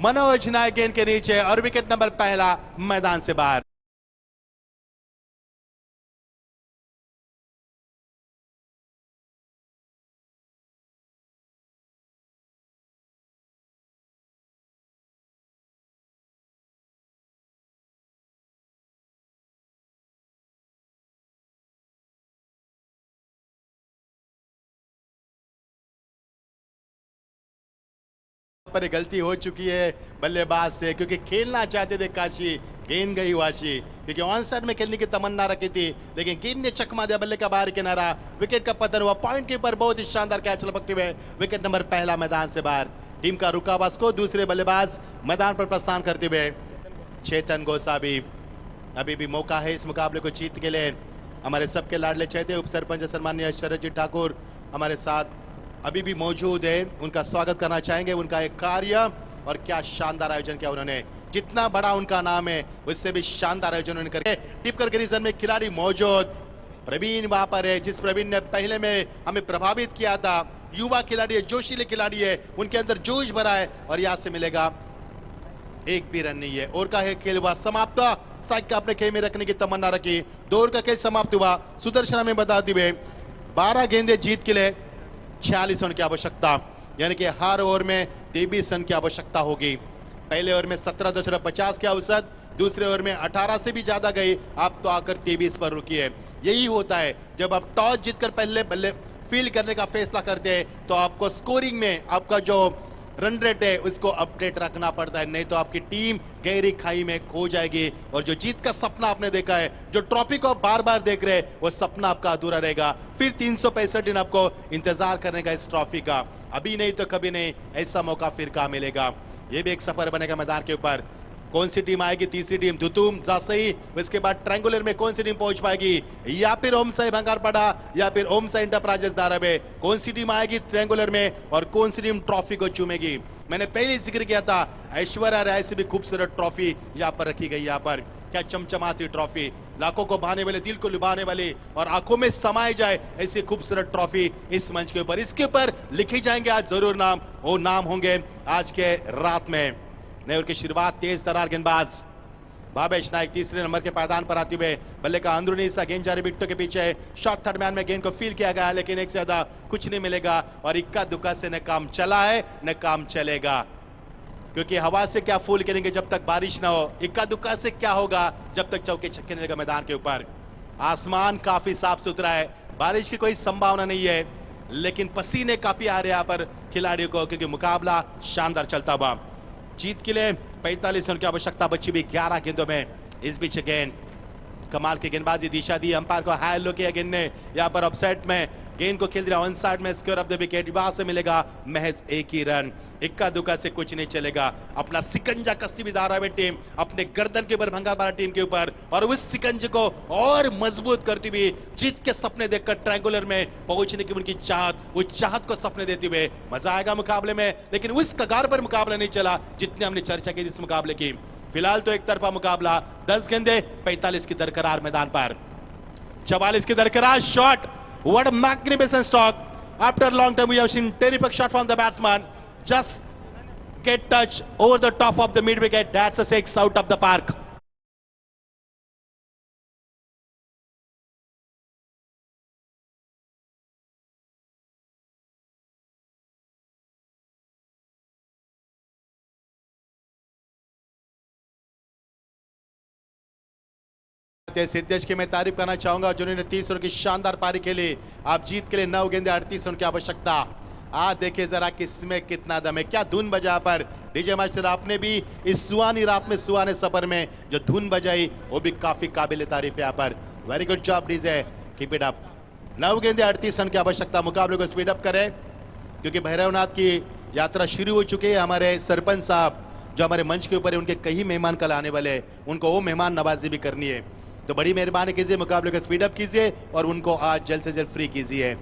मनोज नायक गेंद के नीचे और विकेट नंबर पहला मैदान से बाहर। पर गलती हो चुकी है बल्लेबाज से, क्योंकि खेलना चाहते थे काशी, गेंद गई वाशी, क्योंकि ऑन साइड में खेलने की तमन्ना रखी थी, लेकिन गेंद ने चकमा दिया बल्ले का बाहर किनारा। विकेट का पतन हुआ। पॉइंट के ऊपर बहुत ही शानदार कैच लपकते हुए विकेट नंबर पहला मैदान से बाहर। टीम का रुकावास को दूसरे बल्लेबाज मैदान पर प्रस्थान करते हुए चेतन गोसावी। अभी भी मौका है इस मुकाबले को जीत के लिए। हमारे सबके लाडले चेते उप सरपंच सम्माननीय शरदजीत ठाकुर हमारे साथ अभी भी मौजूद है। उनका स्वागत करना चाहेंगे। उनका एक कार्य और क्या शानदार आयोजन किया उन्होंने। जितना बड़ा उनका नाम है उससे भी शानदार आयोजन उन्होंने करके। टिप करके रीजन में खिलाड़ी मौजूद प्रवीण वहां पर है, जिस प्रवीण ने पहले में हमें प्रभावित किया था। युवा खिलाड़ी है, जोशीले खिलाड़ी है, उनके अंदर जोश भरा है और यहाँ से मिलेगा एक भी रन नहीं है। और का है खेल हुआ समाप्त। स्ट्राइक का अपने खेल में रखने की तमन्ना रखी। 2 ओवर का खेल समाप्त हुआ। सुदर्शन हमें बता दिए 12 गेंदे जीत के लिए 46 रन की आवश्यकता, यानी कि हर ओवर में 23 रन की आवश्यकता होगी। पहले ओवर में 17.50 के औसत, दूसरे ओवर में 18 से भी ज्यादा गई। आप तो आकर 23 पर रुकी है। यही होता है जब आप टॉस जीतकर पहले बल्ले फील्ड करने का फैसला करते हैं तो आपको स्कोरिंग में आपका जो रन रेट है उसको अपडेट रखना पड़ता है, नहीं तो आपकी टीम गहरी खाई में खो जाएगी। और जो जीत का सपना आपने देखा है, जो ट्रॉफी को बार बार देख रहे हैं, वो सपना आपका अधूरा रहेगा। फिर 365 दिन आपको इंतजार करने का इस ट्रॉफी का। अभी नहीं तो कभी नहीं, ऐसा मौका फिर कहाँ मिलेगा। ये भी एक सफर बनेगा मैदान के ऊपर। कौन सी टीम आएगी? तीसरी टीम धुतुम जासई। इसके बाद ट्रायंगुलर में कौन सी टीम पहुंच पाएगी? या फिर ओमसाई भंगारपाड़ा या फिर ओमसाई इंटरप्राइजेस धारावे। कौन सी टीम आएगी ट्रायंगुलर में और कौन सी टीम ट्रॉफी को चूमेगी? मैंने पहले जिक्र किया था ऐश्वर्या राय से भी खूबसूरत ट्रॉफी यहाँ पर रखी गई। यहाँ पर क्या चमचमाती ट्रॉफी, लाखों को भाने वाले, दिल को लुभाने वाली और आंखों में समाए जाए ऐसी खूबसूरत ट्रॉफी इस मंच के ऊपर। इसके ऊपर लिखे जाएंगे आज जरूर नाम। वो नाम होंगे आज के रात में। नए ओवर की शुरुआत, तेज तरार गेंदबाज भावेश नायक तीसरे नंबर के पायदान पर आते हुए बल्ले का अंदरूनी हिस्सा गेंद जारी विकेटों के पीछे। शॉर्ट थर्ड मैन में गेंद को फील किया गया, लेकिन एक से ज्यादा कुछ नहीं मिलेगा और इक्का दुक्का से न काम चला है न काम चलेगा, क्योंकि हवा से क्या फूल करेंगे जब तक बारिश ना हो। इक्का दुक्का से क्या होगा जब तक चौके छक्के नहीं लगा मैदान के ऊपर। आसमान काफी साफ सुथरा है, बारिश की कोई संभावना नहीं है, लेकिन पसीने काफी आ रहे हैं यहाँ पर खिलाड़ियों को, क्योंकि मुकाबला शानदार चलता हुआ। जीत के लिए 45 रन की आवश्यकता बची भी 11 गेंदों में। इस बीच गेंद कमाल की गेंदबाजी दिशा दी, अंपायर को हाई लो किया गेंद ने। यहाँ पर ऑफसाइड में गेंद को खेल दिया ऑन साइड में। स्क्वायर ऑफ द विकेट, वहां से मिलेगा महज एक ही रन। इक्का दुक्का से कुछ नहीं चलेगा। अपना सिकंजा कसती भी धारावी टीम अपने गर्दन के ऊपर भंगारपाड़ा टीम के ऊपर, और उस सिकंजे को और मजबूत करती हुई जीत के सपने देखकर ट्रायंगुलर में पहुंचने की उनकी चाहत, उस चाहत को सपने देते हुए मजा आएगा मुकाबले में। लेकिन उस कगार पर मुकाबला नहीं चला जितने हमने चर्चा की इस मुकाबले की। फिलहाल तो एक तरफा मुकाबला, 10 गेंदे 45 की दरकरार मैदान पर। 44 की दरकरार shot. What a magnificent stroke. After a long time we have seen terrific shot from the batsman. Just get touch over the top of the mid wicket. That's a 6 out of the park. Siddhesh की मैं तारीफ करना चाहूंगा जिन्होंने 30 run की शानदार पारी खेली। आप जीत के लिए 9 गेंदे 38 रन की आवश्यकता। आज देखिए जरा किसमें कितना दम है, क्या धुन बजा पर। डीजे मास्टर आपने भी इस सुहानी रात में सुहाने सफर में जो धुन बजाई वो भी काफी काबिल तारीफ है यहाँ पर। Very good job DJ, keep it up. 9 गेंदे 38 रन की आवश्यकता। मुकाबले को स्पीड अप करें क्योंकि भैरवनाथ की यात्रा शुरू हो चुकी है। हमारे सरपंच साहब जो हमारे मंच के ऊपर है, उनके कई मेहमान कल आने वाले हैं, उनको वो मेहमान नवाजी भी करनी है। तो बड़ी मेहरबानी कीजिए, मुकाबले को स्पीड अप कीजिए और उनको आज जल्द से जल्द फ्री कीजिए।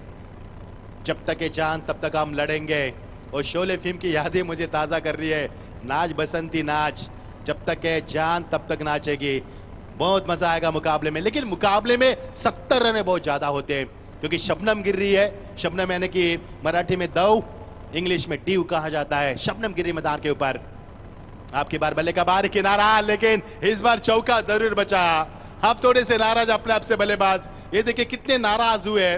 जब तक है जान तब तक हम लड़ेंगे। और शोले फिल्म की यादें मुझे ताज़ा कर रही है। नाच बसंती नाच, जब तक है जान तब तक नाचेगी। बहुत मजा आएगा मुकाबले में, लेकिन मुकाबले में 70 रन बहुत ज्यादा होते हैं क्योंकि शबनम गिर रही है। शबनम यानी कि मराठी में दव, इंग्लिश में डीव कहा जाता है। शबनम गिर रही मैदान के ऊपर। आपकी बार बल्ले का बाहर किनारा, लेकिन इस बार चौका जरूर बचा। आप थोड़े से नाराज अपने आप से बल्लेबाज, ये देखिए कितने नाराज हुए।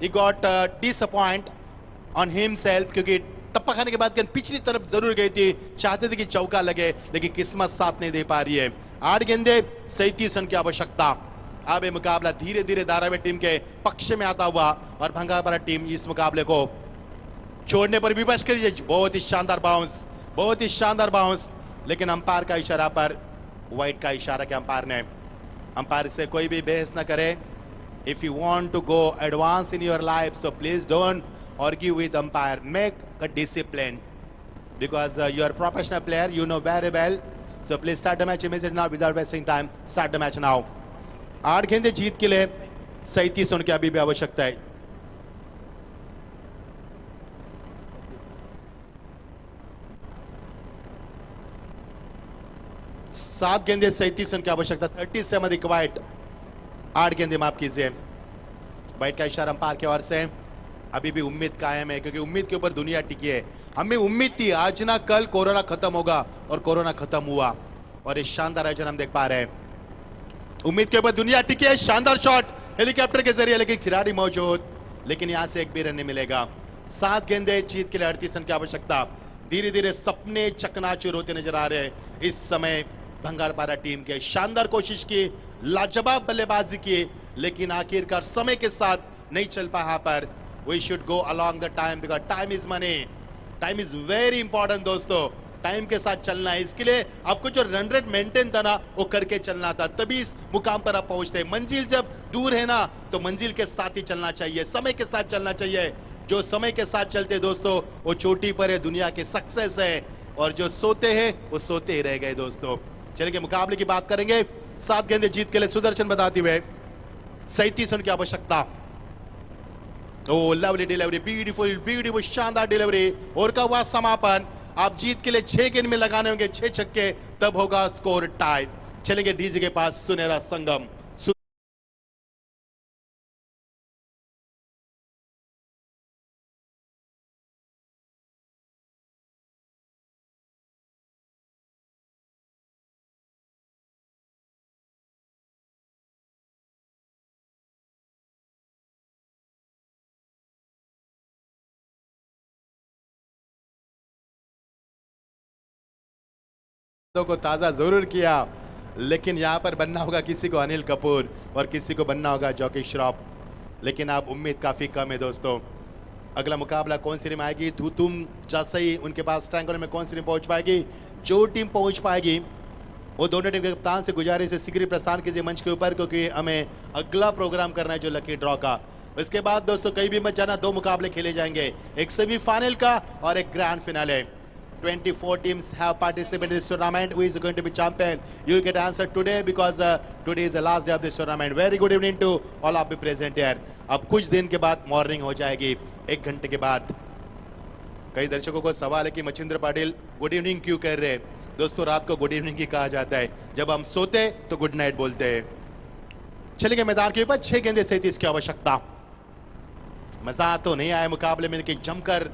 He got disappoint on himself क्योंकि टप्पा खाने के बाद गेंद पिछली तरफ जरूर गई थी, चाहते थे कि चौका लगे लेकिन किस्मत साथ नहीं दे पा रही है। 8 गेंदे 37 रन की आवश्यकता। अब ये मुकाबला धीरे धीरे धारावी टीम के पक्ष में आता हुआ और भंगारपारा टीम इस मुकाबले को छोड़ने पर विवश करी। बहुत ही शानदार बाउंस, बहुत ही शानदार बाउंस, लेकिन अंपायर का इशारा पर वाइट का इशारा के अंपायर ने। अंपायर से कोई भी बहस न करे। If you want to go advance in your life so please don't argue with umpire, make a discipline because you are a professional player, you know very well, so please start the match immediately now without wasting time. Start the match now. 8 गेंदे जीत के लिए 37 run की अभी भी आवश्यकता है। सात गेंदे 37 run की आवश्यकता। 37 रिक्वायर्ड। 8 गेंदे माफ कीजिए। वाइट का इशारा अंपायर की ओर से। अभी भी उम्मीद कायम है क्योंकि उम्मीद के ऊपर दुनिया टिकी है। हमें उम्मीद थी आज ना कल कोरोना खत्म होगा और कोरोना खत्म हुआ और इस शानदार आयोजन हम देख पा रहे हैं। उम्मीद के ऊपर दुनिया टिकी है। शानदार शॉट हेलीकॉप्टर के जरिए, लेकिन खिलाड़ी मौजूद, लेकिन यहां से एक भी रन नहीं मिलेगा। 7 गेंदे जीत के लिए 38 रन की आवश्यकता। धीरे धीरे सपने चकनाचूर होते नजर आ रहे हैं इस समय भंगारपारा टीम के। शानदार कोशिश की, लाजवाब बल्लेबाजी की, लेकिन आखिरकार समय के साथ नहीं चल पाया। पर we should go along the time because time is money. Time is very important दोस्तों। टाइम के साथ चलना है, इसके लिए आपको जो रन रेट मेंटेन था ना वो करके चलना था, तभी इस मुकाम पर आप पहुंचते। मंजिल जब दूर है ना तो मंजिल के साथ ही चलना चाहिए, समय के साथ चलना चाहिए। जो समय के साथ चलते दोस्तों वो चोटी पर है, दुनिया के सक्सेस है, और जो सोते हैं वो सोते ही रह गए दोस्तों। चलिए मुकाबले की बात करेंगे। 7 गेंदे जीत के लिए सुदर्शन बताते हुए 37 रन की आवश्यकता। Oh lovely delivery, beautiful beautiful शानदार डिलीवरी, और का हुआ समापन। आप जीत के लिए 6 गेंद में लगाने होंगे 6 छक्के, तब होगा स्कोर टाई। चलेंगे डीजे के पास सुनहरा संगम। को ताजा जरूर किया, लेकिन यहां पर बनना होगा किसी को अनिल कपूर और किसी को बनना होगा जॉकी श्रॉफ, लेकिन अब उम्मीद काफी कम है दोस्तों। अगला मुकाबला कौन सी टीम आएगी? तुम जैसे ही उनके पास ट्रायंगल में कौन सी टीम पहुंच पाएगी? जो टीम पहुंच पाएगी वो दोनों टीम के कप्तान से गुजारिश है शीघ्र प्रस्थान कीजिए मंच के ऊपर, क्योंकि हमें अगला प्रोग्राम करना है जो लकी ड्रॉ का। इसके बाद दोस्तों कहीं भी मत जाना, 2 मुकाबले खेले जाएंगे, एक सेमीफाइनल का और एक grand finale. 24 teams have participated in this tournament. Who is going to be champion? You get answer today because today is the last day of this tournament. Very good evening to all of you present here. अब कुछ दिन के बाद morning हो जाएगी, 1 घंटे के बाद। कई दर्शकों को सवाल है कि मचिंद्र पाटिल गुड इवनिंग क्यों कर रहे हैं? दोस्तों रात को गुड इवनिंग ही कहा जाता है, जब हम सोते तो गुड नाइट बोलते हैं। चलेंगे मैदान के ऊपर। 6 गेंदे 37 की आवश्यकता। मजा तो नहीं आया मुकाबले में, लेकिन जमकर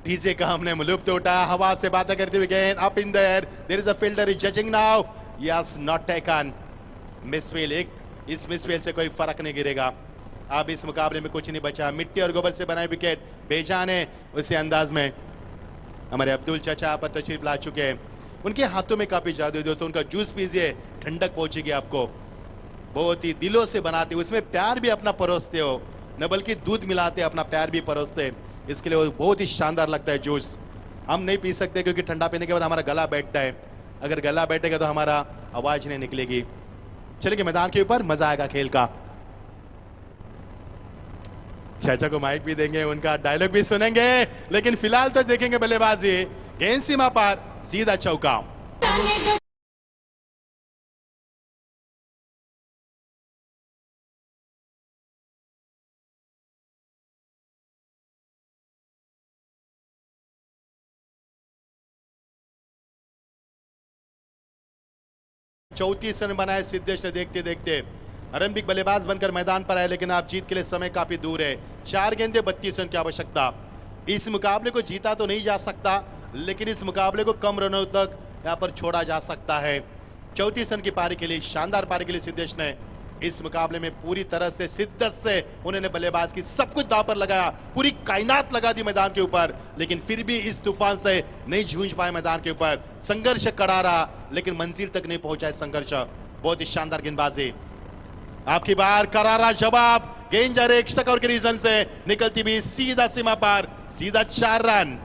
डीजे का हमने लुप्त उठाया। हवा से बातें करते हुए गेंद up in the air, there is a fielder is judging now, yes not taken, misfield. एक इस मिसफील्ड से कोई फर्क नहीं गिरेगा। अब इस मुकाबले में कुछ नहीं बचा। मिट्टी और गोबर से बनाए विकेट बेजान है। उसी अंदाज में हमारे अब्दुल चाचा पर तशरीफ ला चुके हैं। उनके हाथों में काफी जादू है दोस्तों। उनका जूस पीजिए, ठंडक पहुंचेगी आपको। बहुत ही दिलों से बनाते हो, उसमें प्यार भी अपना परोसते हो, न बल्कि दूध मिलाते अपना प्यार भी परोसते। इसके लिए वो बहुत ही शानदार लगता है जूस। हम नहीं पी सकते क्योंकि ठंडा पीने के बाद हमारा गला बैठता है, अगर गला बैठेगा तो हमारा आवाज नहीं निकलेगी। चलिए मैदान के ऊपर, मजा आएगा खेल का। चाचा को माइक भी देंगे, उनका डायलॉग भी सुनेंगे, लेकिन फिलहाल तो देखेंगे बल्लेबाजी। गेंद सीमा पर, सीधा चौका। 34 रन बनाए सिद्धेश ने देखते देखते। आरंभिक बल्लेबाज बनकर मैदान पर आए, लेकिन आप जीत के लिए समय काफी दूर है। 4 गेंदे 32 रन की आवश्यकता। इस मुकाबले को जीता तो नहीं जा सकता, लेकिन इस मुकाबले को कम रनों तक यहाँ पर छोड़ा जा सकता है। 34 रन की पारी के लिए, शानदार पारी के लिए सिद्धेश ने इस मुकाबले में पूरी तरह से शिद्दत से उन्होंने बल्लेबाज की सब कुछ दांव पर लगाया, पूरी कायनात लगा दी मैदान के ऊपर, लेकिन फिर भी इस तूफान से नहीं जूझ पाए मैदान के ऊपर। संघर्ष कड़ा रहा, लेकिन मंजिल तक नहीं पहुंचा है संघर्ष। बहुत ही शानदार गेंदबाजी। आपकी बार करारा जवाब, गेंद जा रहे एक्स्ट्रा कवर के रीजन से निकलती भी सीधा सीमा पार, सीधा 4 रन।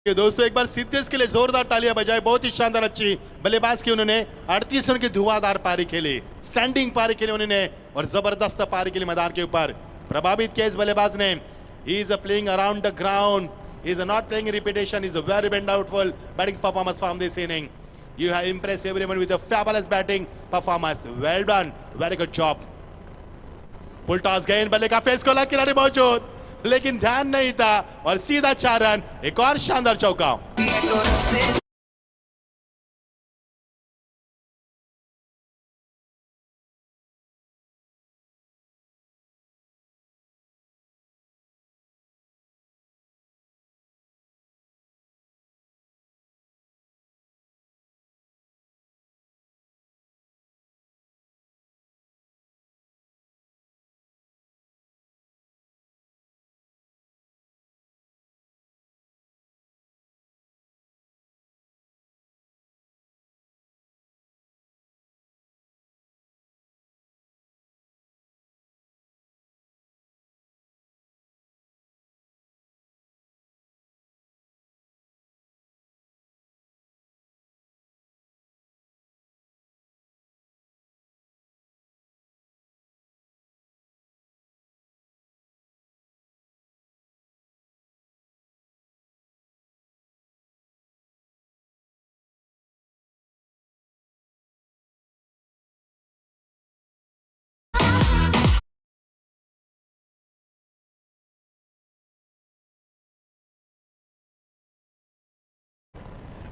दोस्तों एक बार सिद्धेश के लिए जोरदार तालियां बजाए। बहुत ही शानदार अच्छी बल्लेबाज की उन्होंने 38 रन की धुआंधार पारी खेली, स्टैंडिंग पारी खेली उन्होंने, और जबरदस्त पारी खेली मैदान के ऊपर। प्रभावित किया इस बल्लेबाज ने। He is playing around the ground, he is not playing repetition, is a very wonderful batting performance from this inning. You have impressed everyone with a fabulous batting performance. Well done, very good job. Full toss गेंद, बल्ले का face को किनारे मौजूद, लेकिन ध्यान नहीं था और सीधा 4 रन। एक और शानदार चौका।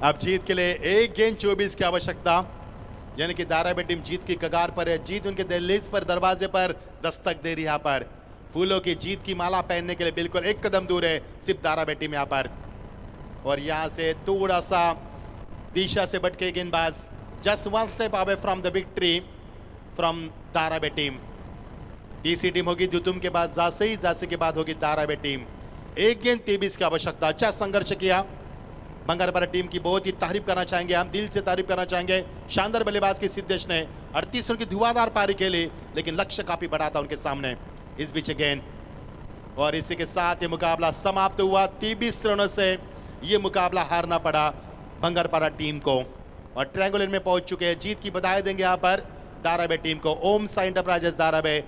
अब जीत के लिए 1 गेंद 24 की आवश्यकता, यानी कि दाराबे टीम जीत की कगार पर है। जीत उनके दहलीज पर, दरवाजे पर दस्तक दे रही है। यहाँ पर फूलों की जीत की माला पहनने के लिए बिल्कुल 1 कदम दूर है सिर्फ दाराबे टीम यहाँ पर। और यहाँ से थोड़ा सा दिशा से भटके गेंदबाज, just 1 step away from the victory from दाराबे टीम। तीसरी टीम होगी दुतुम के बाद जासे, जासे के बाद होगी दाराबे टीम। 1 गेंद 23 की आवश्यकता। अच्छा संघर्ष किया बंगारपाड़ा टीम की, बहुत ही तारीफ करना चाहेंगे, हम दिल से तारीफ करना चाहेंगे। शानदार बल्लेबाज की सिद्धेश ने 38 रन की धुआंधार पारी खेली, लेकिन लक्ष्य काफी बड़ा था उनके सामने। इस बीच गेंद, और इसी के साथ ये मुकाबला समाप्त हुआ। 23 रनों से ये मुकाबला हारना पड़ा बंगारपाड़ा टीम को, और ट्रायंगुलर में पहुंच चुके हैं। जीत की बधाई देंगे यहाँ पर दाराबे टीम को। ओम साई एंटरप्राइजेस दाराबे